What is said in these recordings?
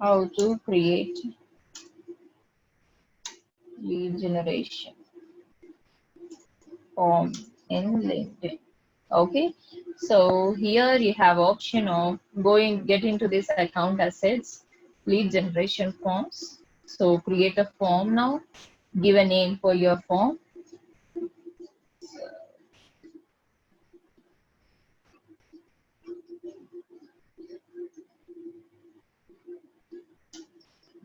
How to create lead generation form in LinkedIn. Okay, so here you have option of get into this account assets, lead generation forms. So create a form now, give a name for your form.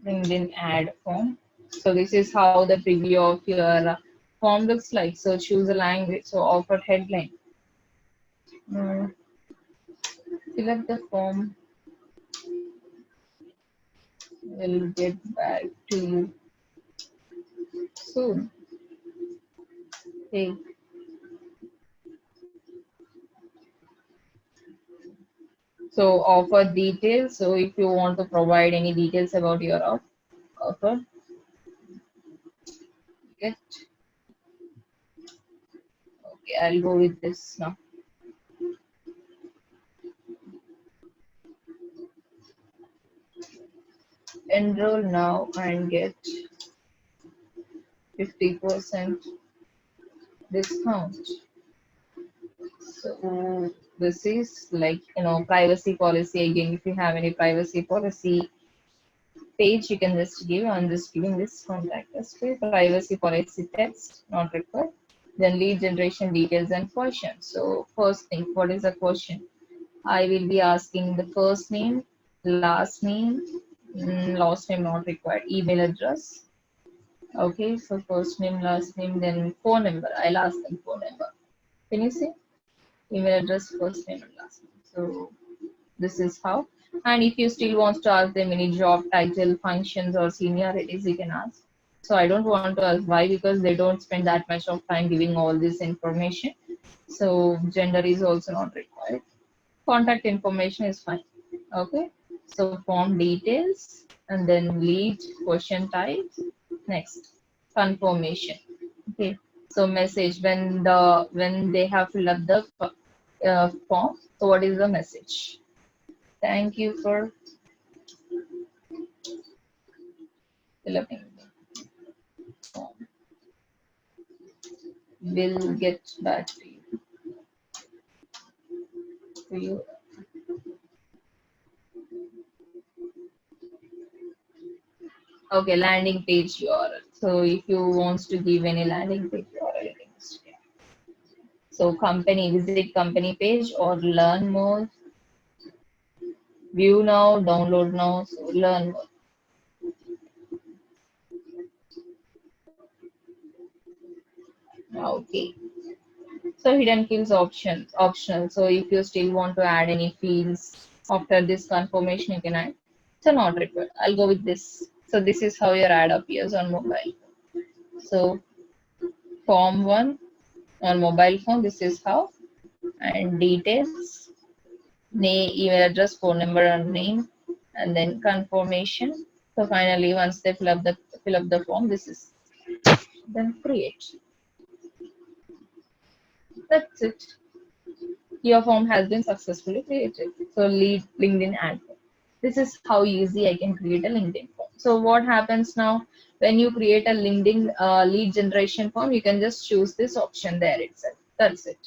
LinkedIn ad form. So this is how the preview of your form looks like. So choose a language. So offer headline. Mm, Fill up the form. We'll get back to you soon. Okay. So offer details. So if you want to provide any details about your offer, get. Okay, I'll go with this now. Enroll now and get 50% discount. So this is like, privacy policy. Again, if you have any privacy policy page, you can just give. I'm just giving this contact us with privacy policy text, not required. Then lead generation details and questions. So first thing, what is the question? I will be asking the first name, last name not required, email address. Okay, so first name, last name, then phone number. I'll ask them phone number. Can you see? Email address, first name, and last name. So this is how. And if you still want to ask them any job title, functions, or seniorities, you can ask. So I don't want to ask why, because they don't spend that much of time giving all this information. So gender is also not required. Contact information is fine. Okay. So form details and then lead question type. Next, confirmation. Okay. So message when they have filled up the form. So what is the message? Thank you for filling the form. We'll get back to you. Okay, landing page URL. So if you want to give any landing page URL, you can just give. So company, visit company page or learn more, view now, download now, so learn more. Okay. So hidden fields optional. So if you still want to add any fields after this confirmation, you can add. So not required. I'll go with this. So this is how your ad appears on mobile. So form one on mobile phone, this is how. And details, name, email address, phone number, and name, and then confirmation. So finally, once they fill up the form, this is then create. That's it. Your form has been successfully created. So lead LinkedIn ad form. This is how easy I can create a LinkedIn form. So what happens now when you create a LinkedIn lead generation form? You can just choose this option there itself. That's it.